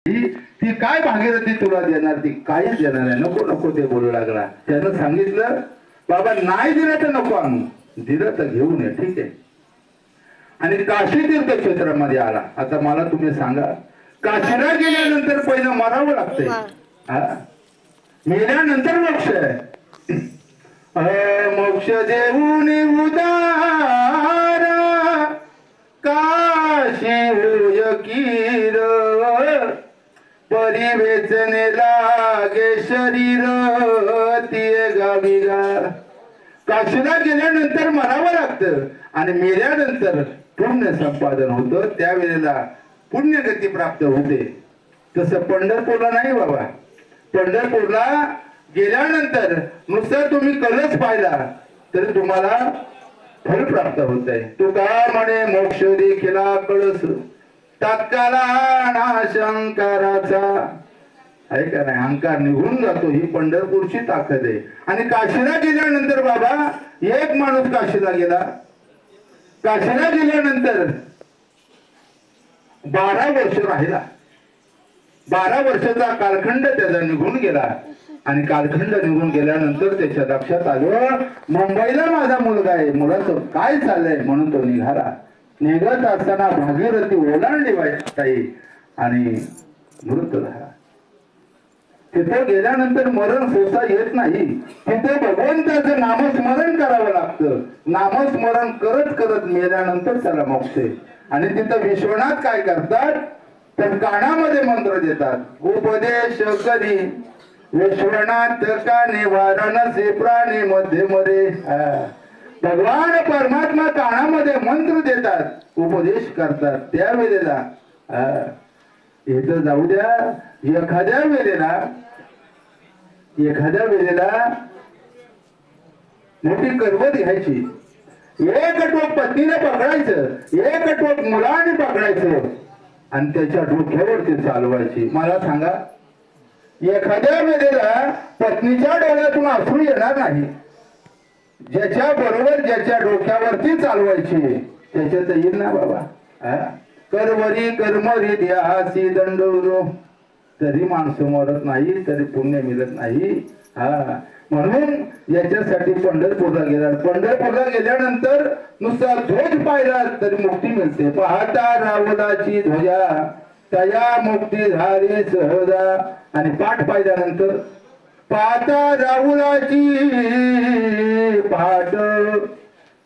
ती काय भागीरथी तुला देणार, ती काहीच देणार नाही, नको नको ते बोलू लागला. त्यानं सांगितलं बाबा नाही दिलं तर नको आणू, दिलं तर घेऊन ये, ठीक आहे. आणि काशी तीर्थ क्षेत्रामध्ये आला. आता मला तुम्ही सांगा, काशीला गेल्यानंतर पहिलं मरावं लागतंय, मेल्यानंतर मोक्ष आहे. मोक्ष देऊन उदारा काशी होय कीर, परिवेचने लागे शरीर तिये गावी गा. काशीला गेल्यानंतर मरावं लागतं आणि मेल्यानंतर पुण्य संपादन होतं, त्यावेळेला पुण्यगती प्राप्त होते. तसं पंढरपूरला नाही बाबा. पंढरपूरला गेल्यानंतर नुसतं तुम्ही कलश पाहिला तरी तुम्हाला फल प्राप्त होत आहे. तुका म्हणे मोक्ष देखीला कळस, तात्काला शंकराचा आहे का नाही, अहंकार निघून जातो. ही पंढरपूरची ताकद आहे. आणि काशीला गेल्यानंतर बाबा, एक माणूस काशीला गेला. काशीला गेल्यानंतर 12 वर्ष राहिला. 12 वर्षाचा कालखंड त्याचा निघून गेला. आणि कालखंड निघून गेल्यानंतर त्याच्या लक्षात आलं, मुंबईला माझा मुलगा आहे, मुलाचं काय चाललंय, म्हणून तो निघाला. निघत असताना भागीरथी ओलांडली बाई आणि मृत झाला. तिथे गेल्यानंतर मरण सोसा येत नाही. तिथे भगवंताचं नामस्मरण करावं लागतं. नामस्मरण करत करत मेल्यानंतर त्याला मोक्ष आहे. आणि तिथं विश्वनाथ काय करतात, तर कानामध्ये मंत्र देतात, उपदेश करी विश्वनाथ का निवारण से प्राणी मध्ये मध्ये. भगवान परमात्मा कानामध्ये मंत्र देतात, उपदेश करतात. त्यावेळेला इथं जाऊ द्या, एखाद्या वेळेला मोठी करवत घ्यायची, एक टोक पत्नीने पकडायचं, एक टोक मुलाने पकडायचं आणि त्याच्या डोक्यावरती चालवायची. मला सांगा, एखाद्या वेळेला पत्नीच्या डोळ्यातून अश्रू येणार नाही. ज्याच्या बरोबर ज्याच्या डोक्यावरती चालवायची त्याच्यात येईल ना बाबा. करवरी कर्मरी द्यासी दंडो, तरी माणसं मरत नाही, तरी पुण्य मिळत नाही. म्हणून याच्यासाठी पंढरपूरला गेला. पंढरपूरला गेल्यानंतर नुसता ध्वज पाहिला तरी मुक्ती मिळते. पाहता रावणाची ध्वजा तया मुक्ती झाली सहजा. आणि पाठ पाहिल्यानंतर पाहता राहुलाची पाठ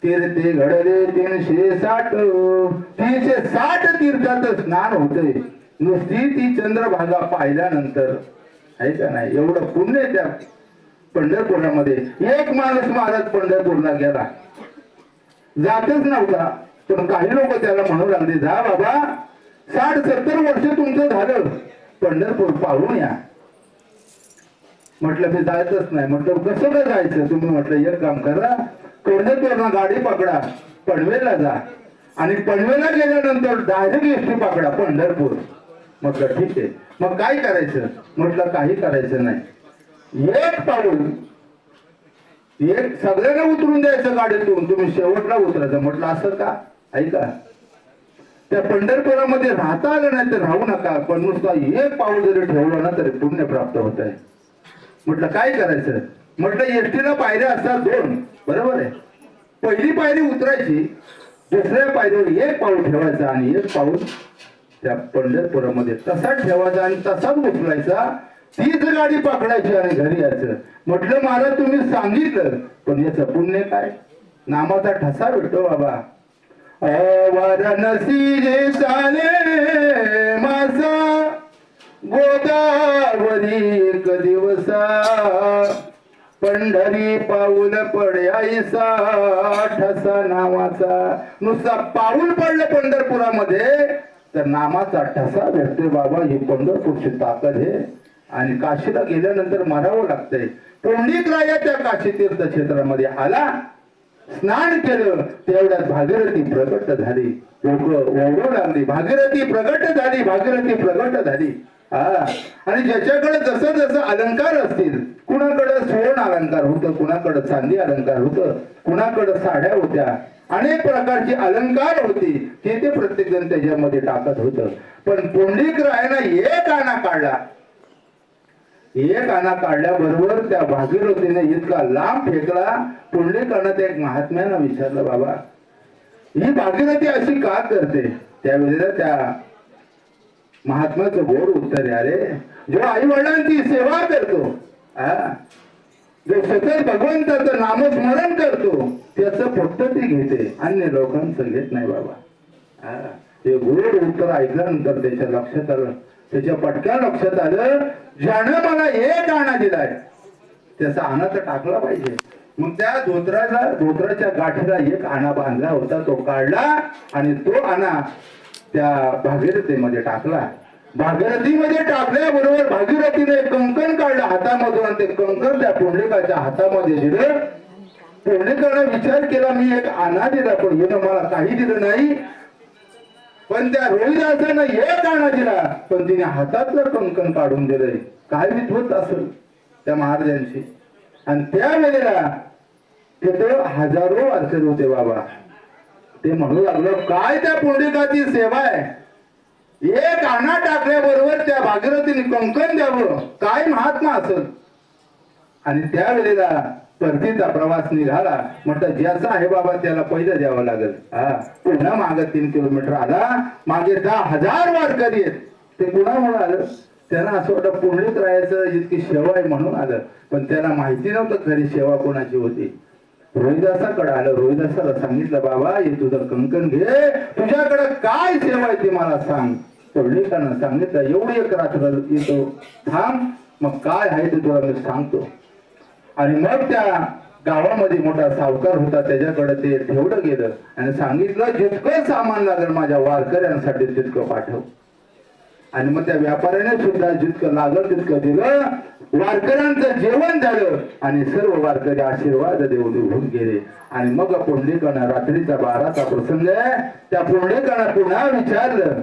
तीर्थे घडले 360. 360 तीर्थात स्नान होते नुसती ती चंद्रभागा पाहिल्यानंतर, आहे का नाही. एवढं पुण्य त्या पंढरपुरामध्ये. एक माणूस महाराज पंढरपूरला गेला, जातच नव्हता, पण काही लोक त्याला म्हणू लागले, जा बाबा, 60-70 वर्ष तुमचं झालं, पंढरपूर पाहून या. म्हटलं मी जायचंच नाही. म्हटलं कसं काय जायचं. तुम्ही म्हटलं एक काम करा, पंढरपूरला गाडी पकडा, पनवेलला जा आणि पनवेलला गेल्यानंतर डायरेक्ट एसटी पकडा पंढरपूर. म्हटलं ठीक आहे. मग काय करायचं. म्हटलं काही करायचं नाही, एक पाऊल, एक सगळ्यांना उतरून द्यायचं गाडीतून, तुम्ही शेवटला उतरायचं. म्हटलं असं का. ऐका, त्या पंढरपुरामध्ये राहता आलं नाही तर राहू नका, पण नुसता एक पाऊल जरी ठेवलं ना तरी पुण्य प्राप्त होत आहे. म्हटलं काय करायचं. म्हटलं एसटीला पायऱ्या असतात 2, बरोबर आहे. पहिली पायरी उतरायची, दुसऱ्या पायरीवर एक पाऊल ठेवायचा आणि एक पाऊल त्या पंढरपुरामध्ये तसाच ठेवायचा आणि तसाच उचलायचा. तीच गाडी पकडायची आणि घरी यायचं. म्हटलं महाराज तुम्ही सांगितलं, पण याचं पुण्य काय. नामाचा ठसा भेटतो बाबा. वाराणसी जे चाले मासा गोदावरी एक दिवसा, पंढरी पाऊल पड्याईसा ठसा नावाचा. नुसता पाऊल पडलं पंढरपुरामध्ये तर नामाचा ठसा भेटतोय बाबा. ही पंढरपूरची ताकद आहे. आणि काशीला गेल्यानंतर मारावं लागतंय. पुंडलिकराया त्या काशी तीर्थ क्षेत्रामध्ये आला, स्नान केलं, तेवढ्यात भागीरथी प्रगट झाली. लोक ओरडू लागली, भागीरथी प्रगट झाली, भागीरथी प्रगट झाली. हा. आणि ज्याच्याकडे जसं जसं अलंकार असतील, कुणाकडे सुवर्ण अलंकार होतं, कुणाकडे चांदी अलंकार होतं, कुणाकडे साड्या होत्या, अनेक प्रकारची अलंकार होती, ते प्रत्येक जण त्याच्यामध्ये टाकत होतं. पण पुंडलिकरायानं एक आणा काढला. एक आणा काढल्याबरोबर त्या भागीरथीने इतका लांब फेकला. पुंडलिकानं त्या एक महात्म्यानं विचारलं, बाबा ही भागीरथी अशी का करते? त्यावेळेला त्या महात्म्याचं गोड उत्तर आहे, अरे जो आई वडिलांची सेवा करतो, जो सतत भगवंताचं नामस्मरण करतो, त्याचं फक्त ती घेते, अन्य लोकांचं घेत नाही बाबा. हे गोड उत्तर ऐकल्यानंतर त्याच्या लक्षात आलं, त्याच्या पटक्या लक्षात आलं, ज्यानं मला एक आणा दिलाय त्याचा आणा तर टाकला पाहिजे. मग त्या धोत्राच्या गाठीला एक आणा बांधला होता, तो काढला आणि तो आणा त्या भागीरथीमध्ये टाकला. भागीरथीमध्ये टाकल्याबरोबर भागीरथीने कंकण काढलं हातामधून आणि ते कंकण त्या पुंडलिकाच्या हातामध्ये दिलं. पुंडलिकाने विचार केला, मी एक आणा दिला पण हिनं मला काही दिलं नाही. पण त्या रोहिदासानं एक आणा दिला पण तिने हातातलं कंकण काढून दिलंय. काय विद्वत असेल त्या महाराजांची. आणि त्यावेळेला तिथं हजारो वारकरी होते बाबा. ते म्हणू लागलं, काय त्या पुंडलिकाची सेवा आहे, एक आणा टाकल्याबरोबर त्या भागीरथीने कंकण द्यावं, काय महात्मा असेल. आणि त्यावेळेला परतीचा प्रवास निघाला. म्हटलं ज्याचा आहे बाबा त्याला पहिलं द्यावं लागेल. पुन्हा मागे 3 किलोमीटर आला, मागे 10,000 वारकरी आहेत. ते कुणामुळे आलं? त्यांना असं वाटतं पुंडलिकरायाचं इतकी सेवा आहे म्हणून आलं. पण त्याला माहिती नव्हतं खरी सेवा कोणाची होती. रोहिदासाकडे आलं. रोहिदासाला सांगितलं, बाबा हे तुझं कंकण घे, तुझ्याकडे काय सेवा आहे ते मला सांग. पुंडलिकानं सांगितलं, एवढी एक रात्र येतो, थांब, मग काय आहे ते तुला मी सांगतो. आणि मग त्या गावामध्ये मोठा सावकार होता, त्याच्याकडे ते ठेवलं गेलं आणि सांगितलं, जितकं सामान लागेल माझ्या वारकऱ्यांसाठी तितकं पाठव. आणि मग त्या व्यापाऱ्याने सुद्धा जितकं लागल तितकं दिलं. वारकऱ्यांचं जेवण झालं आणि सर्व वारकरी आशीर्वाद देऊन निघून गेले. आणि मग पुंडलिकानं, रात्रीचा 12चा प्रसंग आहे, त्या पुंडलिकानं पुन्हा विचारलं,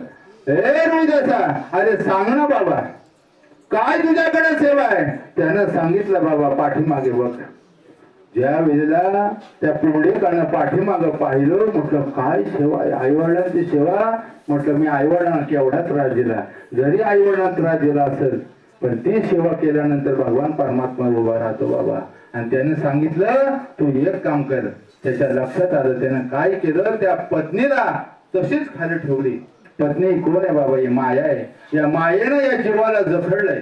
ए रोहिदासा, अरे सांग ना बाबा, काय तुझ्याकडे सेवा आहे? त्यानं सांगितलं, बाबा पाठीमागे बघ. ज्या वेळेला त्या पुंडलिकानं पाठीमागं पाहिलं, म्हटलं काय सेवा आहे? आईवडिलांची सेवा. म्हटलं मी आईवडिलांना केवढा त्रास दिला, जरी आईवडिलांना त्रास दिला असेल पण ती सेवा केल्यानंतर भगवान परमात्मा उभा राहतो बाबा. आणि त्याने सांगितलं, तू एक काम कर. त्याच्या लक्षात आलं, त्यानं काय केलं, त्या पत्नीला तशीच खाली ठेवली. पत्नी कोण आहे बाबा? ही माया आहे. या मायेनं या जीवाला जखडलंय.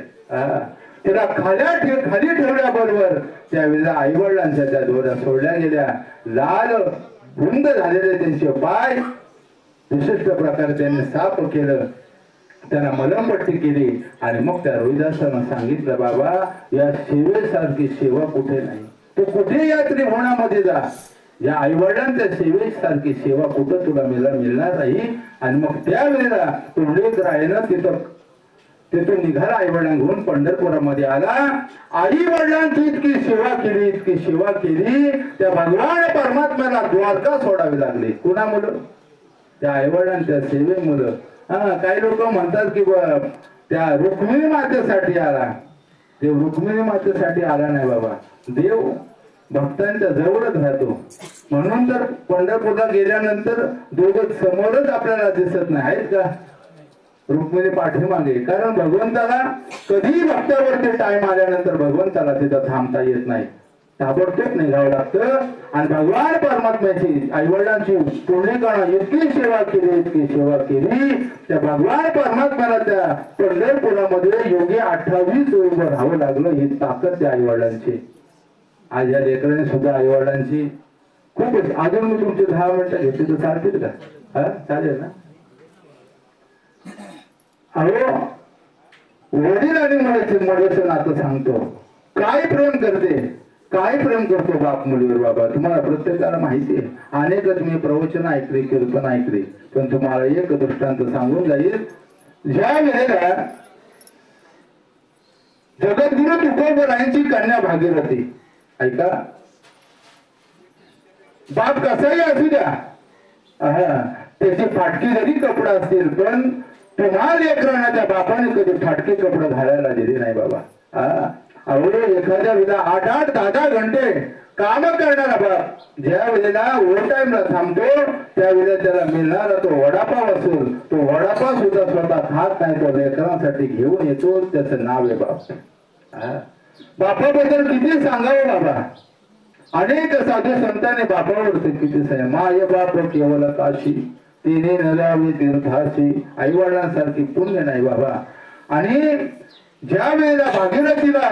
तिला खाली ठेवल्याबरोबर त्यावेळेला आई वडिलांच्या त्या दोऱ्या सोडल्या गेल्या. लाल रुंद झालेले त्यांचे पाय विशिष्ट प्रकारे त्यांनी साफ केलं, त्यांना मलमपट्टी केली. आणि मग त्या रोहिदासानं सांगितलं, बाबा या सेवेसारखी सेवा कुठे नाही, तू कुठे यात्री होण्यामध्ये जा, या आई वडिलांच्या सेवेसारखी सेवा कुठं तुला मिळणार नाही. आणि मग त्यावेळेला पुंडलिकरायानं तिथून निघाला, आई वडिलांना घेऊन पंढरपुरामध्ये आला. आई वडिलांची इतकी सेवा केली, इतकी सेवा केली, त्या भगवान परमात्म्याला द्वारका सोडावी लागली. कुणामुळं? त्या आई वडिलांच्या सेवेमुळं. काही लोक म्हणतात की त्या रुक्मिणी मातेसाठी आला. देव रुक्मिणी मातेसाठी आला नाही बाबा. देव भक्तांच्या जवळच राहतो. म्हणून तर पंढरपूरला गेल्यानंतर दोघं समोरच आपल्याला दिसत नाही आहेत का? रुक्मिणी पाठीमागे. कारण भगवंताला कधी भक्तावरती टाइम आल्यानंतर भगवंताला तिथं थांबता येत नाही, ताबडतोब निघावं लागतं. आणि भगवान परमात्म्याची आई वडिलांची पुंडलिकानं इतकी सेवा केली, इतकी सेवा केली, त्या भगवान परमात्म्याला त्या पंढरपुरामध्ये योगी 28 उभं राहावं लागलं. ही ताकद त्या आई वडिलांची. आज या लेकरांनी सुद्धा आई वडिलांची खूपच. अजून मी तुमचे 10 मिनिटं घेतली तर चालतील का? चालेल ना? अहो वडील आणि मुलाचं नातं सांगतो. काय प्रेम करते, काय प्रेम करतो बाप मुलीवर बाबा, तुम्हाला प्रत्येकाला माहिती आहे. अनेकच मी प्रवचन ऐकले, कीर्तन ऐकले, पण तुम्हाला एक दृष्टांत सांगून जाईल. ज्या वेळेला जगद्गुरु तुकोबरायांची कन्या भागीरथी, ऐका, बाप कसाही असू द्या, त्याची फाटकी जरी कपडा असतील पण तुम्हा लेकरांना त्या बापाने कधी फाटके कपडे घालायला दिले नाही बाबा. अहो एखाद्या वेळेला 8-8, 10-10 घंटे काम करणारा बाप ज्या वेळेला ओव्हर टाइमला थांबतो त्यावेळेला त्याला मिळणारा तो वडापाव असेल, तो वडापाव सुद्धा स्वतः खात नाही, तो लेकरांसाठी घेऊन येतो. त्याचं नाव आहे बाप. बापाबद्दल किती सांगावं बाबा. अनेक साधू संतांनी बापावरती किती सांग. माय बाप केवळ काशी तिने नलावे तीर्थाशी. आई वडिलांसारखी पुण्य नाही बाबा. आणि ज्या वेळेला भागीरथीला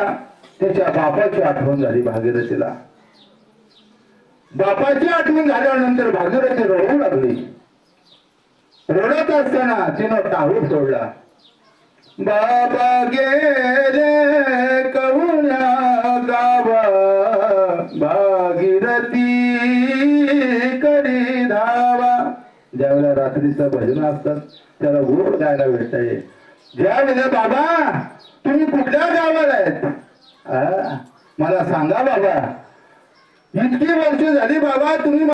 त्याच्या बापाची आठवण झाली, भागीरथीला बापाची आठवण झाल्यानंतर भागीरथी रडू लागली. रडत असताना तिनं टाळू सोडला. बाबा गेले कवुल्या गावा भागीरथी करी धावा. ज्यावेळेला रात्रीचं भजन असतात त्याला गोड गायला भेटताय. ज्या वेळेला बाबा तुम्ही कुठल्या गावाला आहेत मला सांगा बाबा. इतकी वर्ष झाली बाबा तुम्ही